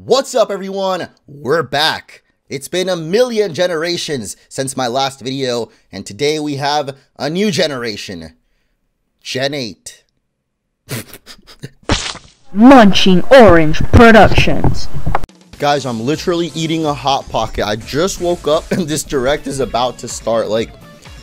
What's up, everyone? We're back. It's been a million generations since my last video, and today we have a new generation. Gen 8. MunchingOrange Productions. Guys, I'm literally eating a Hot Pocket. I just woke up and this direct is about to start. Like,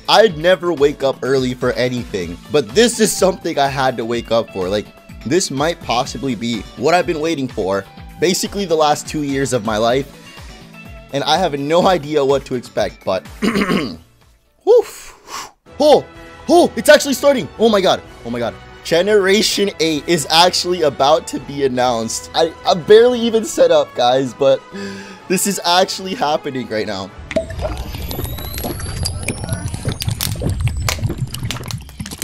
I'd never wake up early for anything, but this is something I had to wake up for. Like, this might possibly be what I've been waiting for, basically the last 2 years of my life, and I have no idea what to expect, but it's actually starting. Oh my god. Generation 8 is actually about to be announced. I'm barely even set up, guys, but this is actually happening right now.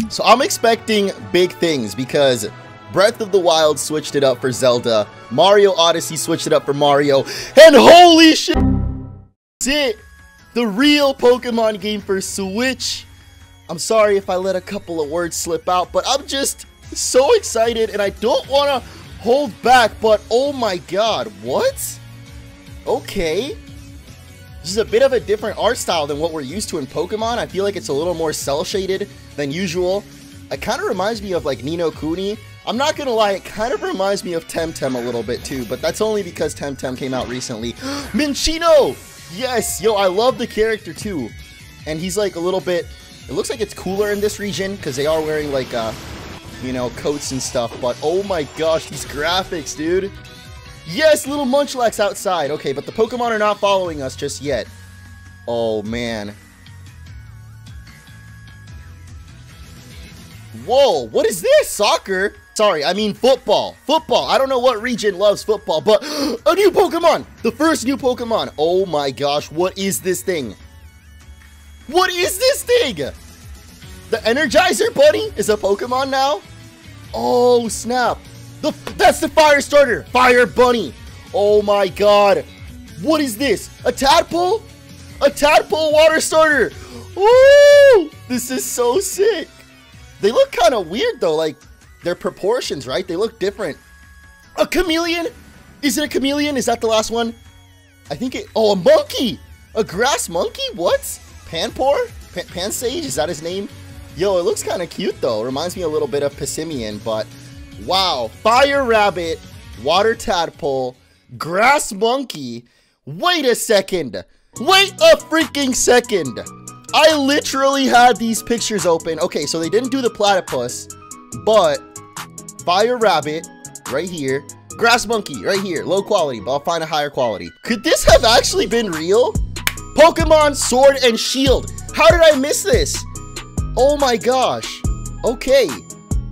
So I'm expecting big things because Breath of the Wild switched it up for Zelda, Mario Odyssey switched it up for Mario, and holy shit, that's it! The real Pokemon game for Switch. I'm sorry if I let a couple of words slip out, but I'm just so excited and I don't want to hold back, but oh my god, what? Okay. This is a bit of a different art style than what we're used to in Pokemon. I feel like it's a little more cel-shaded than usual. It kind of reminds me of like Ni no Kuni. I'm not gonna lie, it kind of reminds me of Temtem a little bit too, but that's only because Temtem came out recently. Minccino! Yes! Yo, I love the character too. And he's like a little bit, it looks like it's cooler in this region because they are wearing like, you know, coats and stuff, but oh my gosh, these graphics, dude. Yes, little Munchlax outside. Okay, but the Pokemon are not following us just yet. Oh, man. Whoa, what is this? Soccer? Sorry, I mean football. Football. I don't know what region loves football, but a new Pokemon. The first new Pokemon. Oh my gosh, what is this thing? What is this thing? The Energizer Bunny is a Pokemon now? Oh, snap. That's the Fire Starter. Fire Bunny. Oh my god. What is this? A Tadpole? A Tadpole Water Starter. Woo! This is so sick. They look kind of weird though, like their proportions, right? They look different. A chameleon? Is it a chameleon? Is that the last one? I think it, oh, a monkey. A grass monkey? What? Panpour? Pansage? Is that his name? Yo, it looks kind of cute though. Reminds me a little bit of Passimian, but wow. Fire rabbit, water tadpole, grass monkey. Wait a second. Wait a freaking second. I literally had these pictures open. Okay, so they didn't do the platypus, but fire rabbit right here, grass monkey right here, low quality, but I'll find a higher quality. Could this have actually been real? Pokémon Sword and Shield. How did I miss this? Oh my gosh. Okay.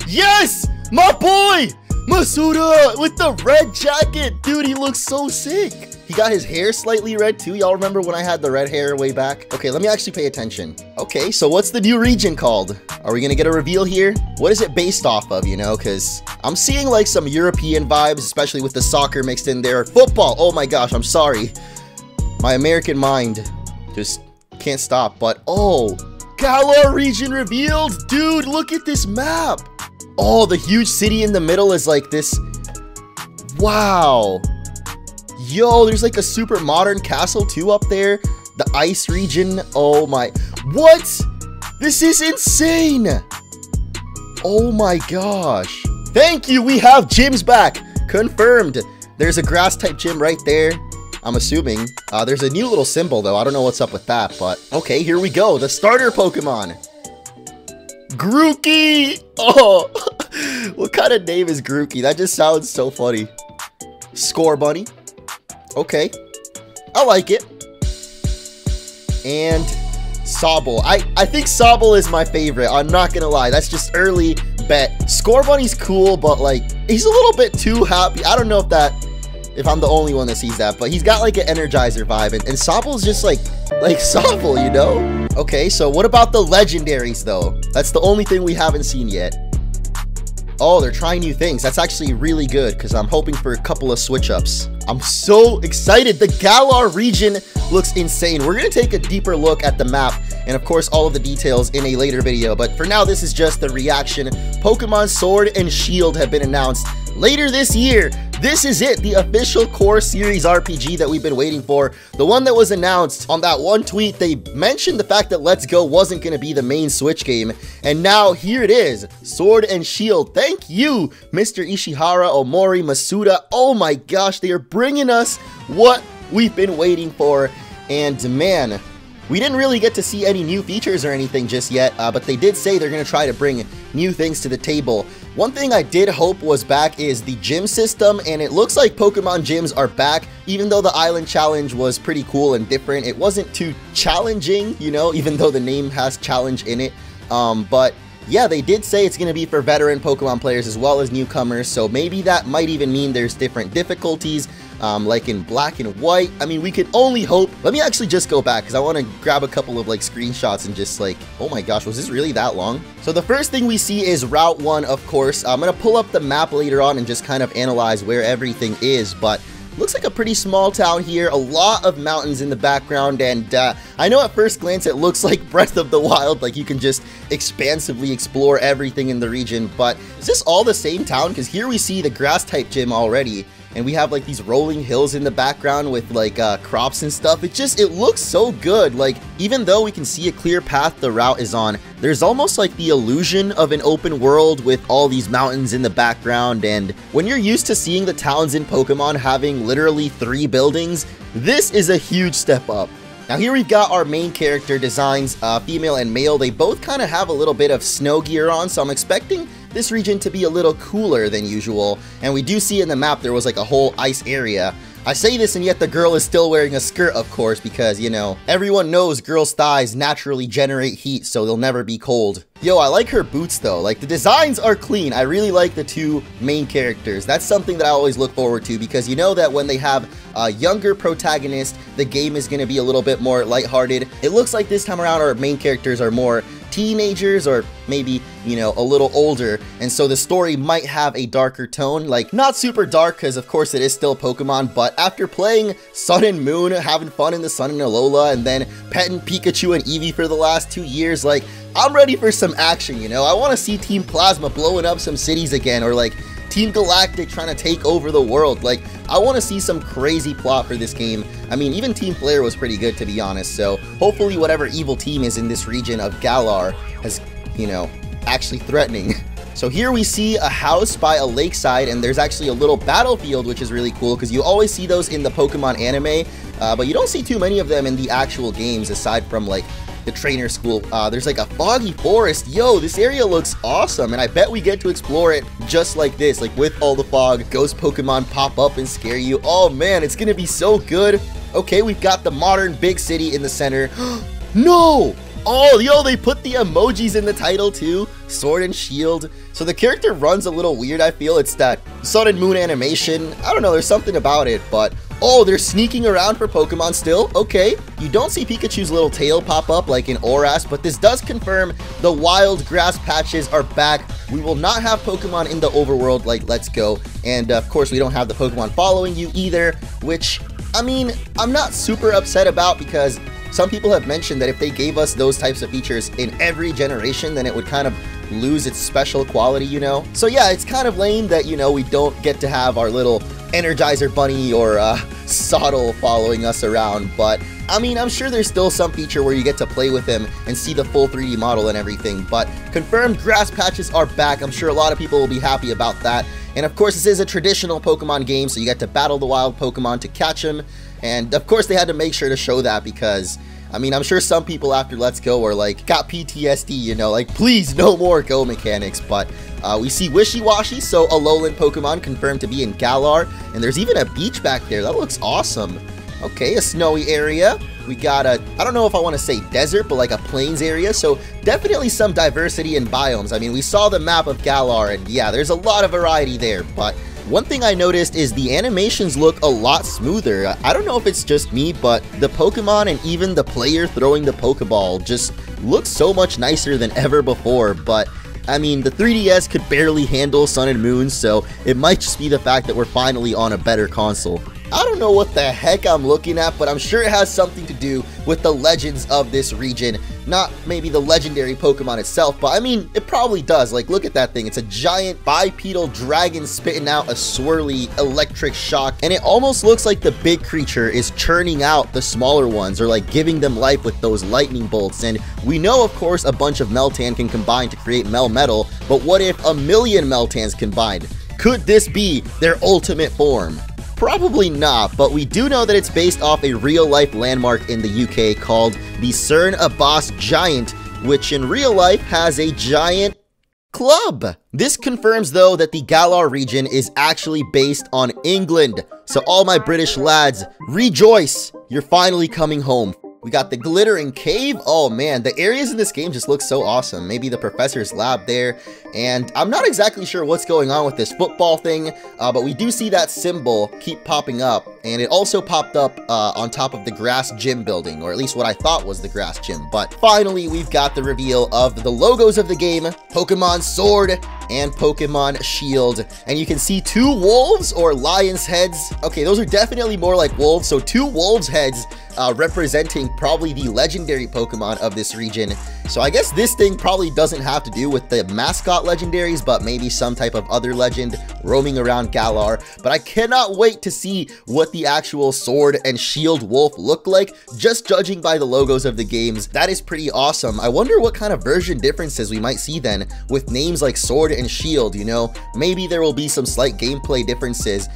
Yes, my boy, Masuda with the red jacket. Dude, he looks so sick. He got his hair slightly red too. Y'all remember when I had the red hair way back? Okay, let me actually pay attention. Okay, so what's the new region called? Are we gonna get a reveal here? What is it based off of, you know? Because I'm seeing like some European vibes, especially with the soccer mixed in there. Football, oh my gosh, I'm sorry. My American mind just can't stop, but oh, Galar region revealed. Dude, look at this map. Oh, the huge city in the middle is like this. Wow. Yo, there's like a super modern castle too up there. The ice region. Oh my. What? This is insane. Oh my gosh. Thank you. We have gyms back. Confirmed. There's a grass type gym right there, I'm assuming. There's a new little symbol though. I don't know what's up with that, but okay, here we go. The starter Pokemon. Grookey. Oh, what kind of name is Grookey? That just sounds so funny. Score Bunny. Okay, I like it. And Sobble. I think Sobble is my favorite. I'm not gonna lie. That's just early bet. Score Bunny's cool, but like he's a little bit too happy. I don't know if I'm the only one that sees that, but he's got like an Energizer vibe, and Sobble's just like Sobble, you know? Okay, so what about the legendaries though? That's the only thing we haven't seen yet. Oh, they're trying new things. That's actually really good because I'm hoping for a couple of switch-ups. I'm so excited. The Galar region looks insane. We're going to take a deeper look at the map and, of course, all of the details in a later video. But for now, this is just the reaction. Pokemon Sword and Shield have been announced later this year. this is it, the official Core Series RPG that we've been waiting for. The one that was announced on that one tweet. They mentioned the fact that Let's Go wasn't going to be the main Switch game, and now here it is, Sword and Shield. Thank you, Mr. Ishihara, Omori, Masuda. Oh my gosh, they are bringing us what we've been waiting for, and man, we didn't really get to see any new features or anything just yet, but they did say they're going to try to bring new things to the table. One thing I did hope was back is the gym system, and it looks like Pokemon gyms are back. Even though the Island Challenge was pretty cool and different, it wasn't too challenging, you know, even though the name has challenge in it. But yeah, they did say it's going to be for veteran Pokemon players as well as newcomers, so maybe that might even mean there's different difficulties. Like in black and white. I mean, we can only hope. Let me actually just go back because I want to grab a couple of like screenshots and just like, oh my gosh, was this really that long? So the first thing we see is Route 1, of course. I'm going to pull up the map later on and just kind of analyze where everything is, but looks like a pretty small town here, a lot of mountains in the background, and I know at first glance it looks like Breath of the Wild, like you can just expansively explore everything in the region, but is this all the same town? Because here we see the grass type gym already, and we have like these rolling hills in the background with like crops and stuff. It looks so good. Like, even though we can see a clear path the route is on, there's almost like the illusion of an open world with all these mountains in the background. And when you're used to seeing the towns in Pokemon having literally 3 buildings, this is a huge step up. Now here we've got our main character designs, female and male. They both kind of have a little bit of snow gear on, so I'm expecting this region to be a little cooler than usual. And we do see in the map there was like a whole ice area. I say this and yet the girl is still wearing a skirt, of course, because, you know, everyone knows girls' thighs naturally generate heat, so they'll never be cold. Yo, I like her boots though. Like, the designs are clean. I really like the 2 main characters. That's something that I always look forward to, because you know that when they have a younger protagonist, the game is going to be a little bit more lighthearted. It looks like this time around our main characters are more teenagers, or maybe, you know, a little older, and so the story might have a darker tone. Like, not super dark, because of course it is still Pokemon, but after playing Sun and Moon, having fun in the Sun and Alola, and then petting Pikachu and Eevee for the last 2 years, like, I'm ready for some action, you know? I want to see Team Plasma blowing up some cities again, or like Team Galactic trying to take over the world. Like, I want to see some crazy plot for this game. I mean, even Team Flare was pretty good, to be honest, so hopefully whatever evil team is in this region of Galar has, you know, actually threatening. So here we see a house by a lakeside, and there's actually a little battlefield, which is really cool, because you always see those in the Pokemon anime, but you don't see too many of them in the actual games, aside from, like, the trainer school. There's like a foggy forest. Yo, this area looks awesome, and I bet we get to explore it just like this, like with all the fog. Ghost Pokemon pop up and scare you. Oh man, it's gonna be so good. Okay, we've got the modern big city in the center. No! Oh, yo, they put the emojis in the title too. Sword and Shield. So the character runs a little weird, I feel. It's that Sun and Moon animation. I don't know, there's something about it, but oh, they're sneaking around for Pokemon still? Okay. You don't see Pikachu's little tail pop up like in Oras, but this does confirm the wild grass patches are back. We will not have Pokemon in the overworld like Let's Go. And of course, we don't have the Pokemon following you either, which, I mean, I'm not super upset about, because some people have mentioned that if they gave us those types of features in every generation, then it would kind of lose its special quality, you know? So yeah, it's kind of lame that, you know, we don't get to have our little Energizer Bunny or Soddle following us around, but I mean, I'm sure there's still some feature where you get to play with him and see the full 3D model and everything, but confirmed grass patches are back. I'm sure a lot of people will be happy about that. And of course, this is a traditional Pokemon game, so you get to battle the wild Pokemon to catch them. And of course, they had to make sure to show that, because I mean, I'm sure some people after Let's Go are like, got PTSD, you know, like, please, no more Go mechanics. But we see Wishy-Washy, so a lowland Pokemon confirmed to be in Galar, and there's even a beach back there. That looks awesome. Okay, a snowy area. We got a, I don't know if I want to say desert, but like a plains area, so definitely some diversity in biomes. I mean, we saw the map of Galar, and yeah, there's a lot of variety there, but one thing I noticed is the animations look a lot smoother. I don't know if it's just me, but the Pokemon and even the player throwing the Pokeball just looks so much nicer than ever before. But I mean, the 3DS could barely handle Sun and Moon, so it might just be the fact that we're finally on a better console. I don't know what the heck I'm looking at, but I'm sure it has something to do with the legends of this region. Not maybe the legendary Pokemon itself, but I mean, it probably does. Like, look at that thing. It's a giant bipedal dragon spitting out a swirly electric shock, and it almost looks like the big creature is churning out the smaller ones, or like giving them life with those lightning bolts. And we know, of course, a bunch of Meltan can combine to create Melmetal, but what if a million Meltans combined? Could this be their ultimate form? Probably not, but we do know that it's based off a real-life landmark in the UK called the Cern Abbas Giant, which in real life has a giant club. This confirms, though, that the Galar region is actually based on England. So all my British lads, rejoice! You're finally coming home. We got the glittering cave. Oh man, the areas in this game just look so awesome. Maybe the professor's lab there. And I'm not exactly sure what's going on with this football thing, but we do see that symbol keep popping up. And it also popped up on top of the grass gym building, or at least what I thought was the grass gym. But finally, we've got the reveal of the logos of the game, Pokémon Sword and Pokémon Shield. And you can see two wolves or lions heads. Okay, those are definitely more like wolves. So two wolves heads representing probably the legendary Pokemon of this region. So I guess this thing probably doesn't have to do with the mascot legendaries, but maybe some type of other legend roaming around Galar. But I cannot wait to see what the actual Sword and Shield wolf look like, just judging by the logos of the games. That is pretty awesome. I wonder what kind of version differences we might see then with names like Sword and Shield, you know? Maybe there will be some slight gameplay differences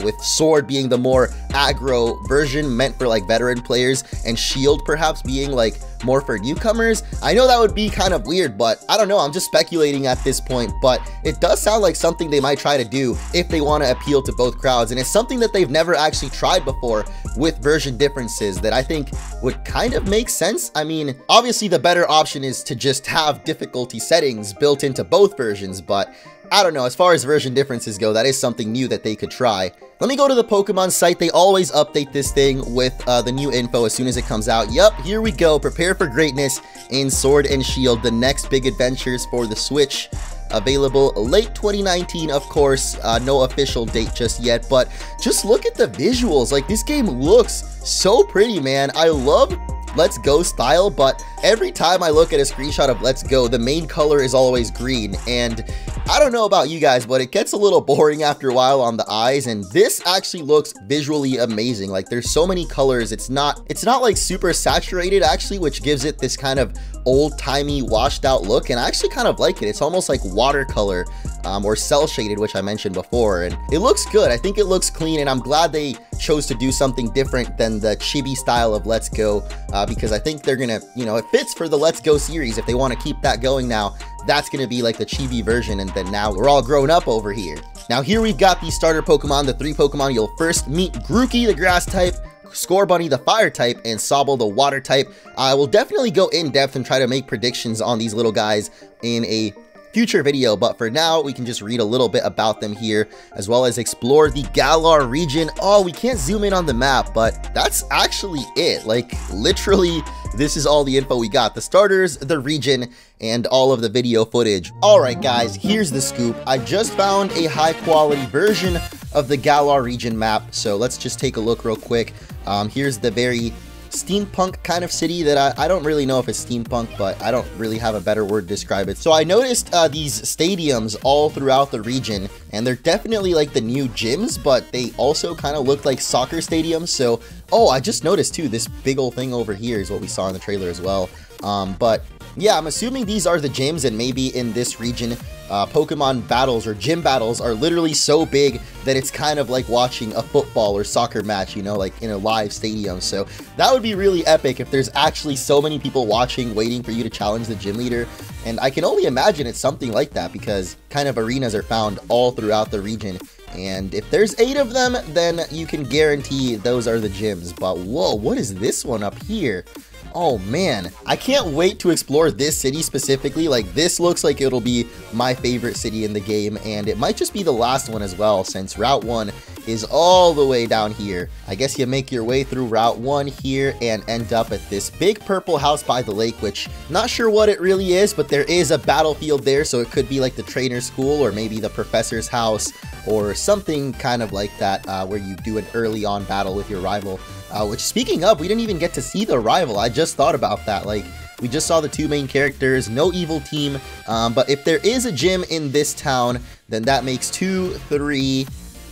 with Sword being the more aggro version meant for like veteran players, and Shield perhaps being like more for newcomers. I know that would be kind of weird, but I don't know, I'm just speculating at this point, but it does sound like something they might try to do if they want to appeal to both crowds, and it's something that they've never actually tried before with version differences that I think would kind of make sense. I mean, obviously the better option is to just have difficulty settings built into both versions, but I don't know, as far as version differences go, that is something new that they could try. Let me go to the Pokemon site. They always update this thing with the new info as soon as it comes out. Yup, here we go. Prepare for greatness in Sword and Shield, the next big adventures for the Switch. Available late 2019, of course. No official date just yet, but just look at the visuals. Like, this game looks so pretty, man. I love Let's Go style, but every time I look at a screenshot of Let's Go, the main color is always green, and I don't know about you guys, but it gets a little boring after a while on the eyes, and this actually looks visually amazing. Like, there's so many colors. It's not like super saturated actually, which gives it this kind of old-timey washed out look, and I actually kind of like it. It's almost like watercolor or cell shaded, which I mentioned before, and it looks good. I think it looks clean, and I'm glad they chose to do something different than the chibi style of Let's Go, because I think they're gonna, you know, it fits for the Let's Go series. If they want to keep that going now, that's gonna be like the chibi version, and then now we're all grown up over here. Now here we've got the starter Pokemon, the 3 Pokemon. You'll first meet Grookey, the grass type, Scorbunny, the fire type, and Sobble, the water type. I will definitely go in depth and try to make predictions on these little guys in a future video, but for now we can just read a little bit about them here, as well as explore the Galar region. Oh, we can't zoom in on the map, but that's actually it. Like, literally, this is all the info we got. The starters, the region, and all of the video footage. Alright guys, here's the scoop. I just found a high quality version of the Galar region map, so let's just take a look real quick. Here's the very steampunk kind of city that I don't really know if it's steampunk, but I don't really have a better word to describe it. So I noticed these stadiums all throughout the region, and they're definitely like the new gyms, but they also kind of look like soccer stadiums. So, oh, I just noticed too, this big old thing over here is what we saw in the trailer as well. But yeah, I'm assuming these are the gyms, and maybe in this region, Pokemon battles or gym battles are literally so big that it's kind of like watching a football or soccer match, you know, like in a live stadium. So that would be really epic if there's actually so many people watching, waiting for you to challenge the gym leader. And I can only imagine it's something like that, because kind of arenas are found all throughout the region. And if there's 8 of them, then you can guarantee those are the gyms. But whoa, what is this one up here? Oh man, I can't wait to explore this city specifically. Like, this looks like it'll be my favorite city in the game, and it might just be the last one as well, since Route 1 is all the way down here. I guess you make your way through Route 1 here and end up at this big purple house by the lake, which not sure what it really is, but there is a battlefield there, so it could be like the trainer school or maybe the professor's house or something kind of like that, where you do an early on battle with your rival. Which, speaking of, we didn't even get to see the rival. I just thought about that. Like, we just saw the two main characters, no evil team, but if there is a gym in this town, then that makes 2, 3,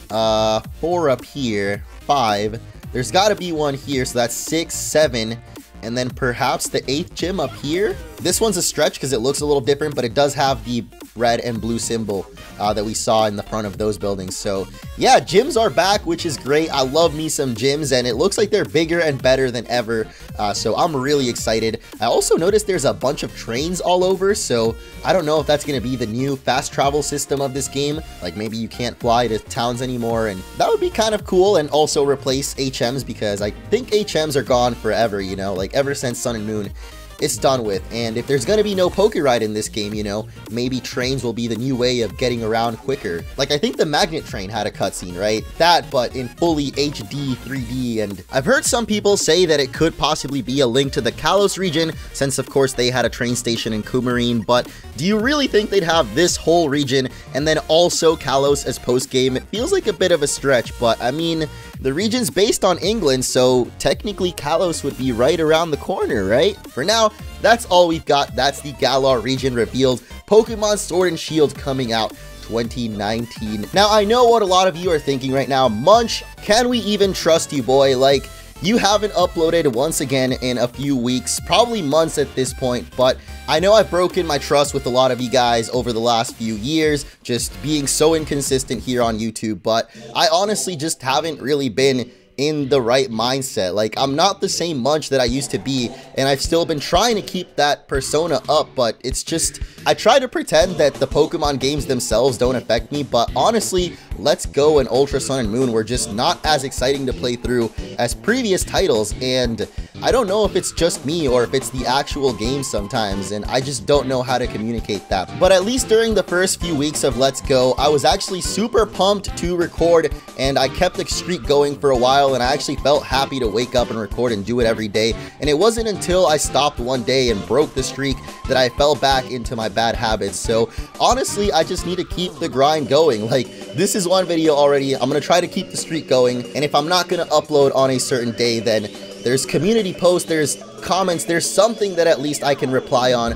4 up here, 5. There's got to be one here, so that's 6, 7, and then perhaps the 8th gym up here. This one's a stretch because it looks a little different, but it does have the red and blue symbol that we saw in the front of those buildings. So yeah, gyms are back, which is great. I love me some gyms, and it looks like they're bigger and better than ever. So I'm really excited. I also noticed there's a bunch of trains all over, so I don't know if that's going to be the new fast travel system of this game. Like, maybe you can't fly to towns anymore, and that would be kind of cool. And also replace HMs, because I think HMs are gone forever, you know, like ever since Sun and Moon. It's done with. And if there's gonna be no Poke Ride in this game, you know, maybe trains will be the new way of getting around quicker. Like, I think the magnet train had a cutscene, right? That, but in fully HD 3D. And I've heard some people say that it could possibly be a link to the Kalos region, since of course they had a train station in Coumarine. But do you really think they'd have this whole region and then also Kalos as post-game? It feels like a bit of a stretch, but I mean, the region's based on England, so technically Kalos would be right around the corner, right? For now, that's all we've got. That's the Galar region revealed. Pokemon Sword and Shield coming out 2019. Now, I know what a lot of you are thinking right now. Munch, can we even trust you, boy? Like, you haven't uploaded once again in a few weeks, probably months at this point, but I know I've broken my trust with a lot of you guys over the last few years, just being so inconsistent here on YouTube, but I honestly just haven't really been in the right mindset. Like, I'm not the same Munch that I used to be, and I've still been trying to keep that persona up, but it's just, I try to pretend that the Pokemon games themselves don't affect me, but honestly, Let's Go and Ultra Sun and Moon were just not as exciting to play through as previous titles, and I don't know if it's just me or if it's the actual game sometimes, and I just don't know how to communicate that. But at least during the first few weeks of Let's Go, I was actually super pumped to record, and I kept the streak going for a while, and I actually felt happy to wake up and record and do it every day. And it wasn't until I stopped one day and broke the streak that I fell back into my bad habits. So honestly, I just need to keep the grind going. Like, this is one video already. I'm gonna try to keep the streak going, and if I'm not gonna upload on a certain day, then there's community posts, there's comments, there's something that at least I can reply on.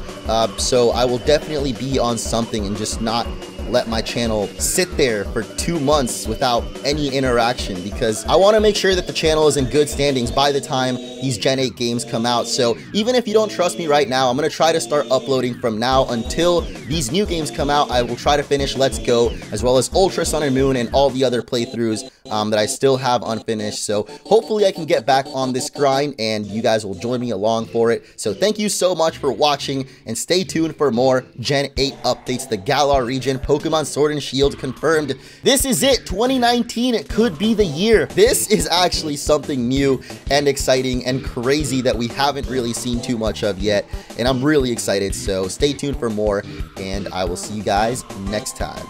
So I will definitely be on something and just not let my channel sit there for 2 months without any interaction, because I want to make sure that the channel is in good standings by the time these Gen 8 games come out. So even if you don't trust me right now, I'm going to try to start uploading from now until these new games come out. I will try to finish Let's Go, as well as Ultra Sun and Moon and all the other playthroughs that I still have unfinished. So hopefully I can get back on this grind and you guys will join me along for it. So thank you so much for watching, and stay tuned for more Gen 8 updates. The Galar region, Pokemon Sword and Shield confirmed. This is it, 2019, it could be the year. This is actually something new and exciting and crazy that we haven't really seen too much of yet, and I'm really excited. So stay tuned for more, and I will see you guys next time.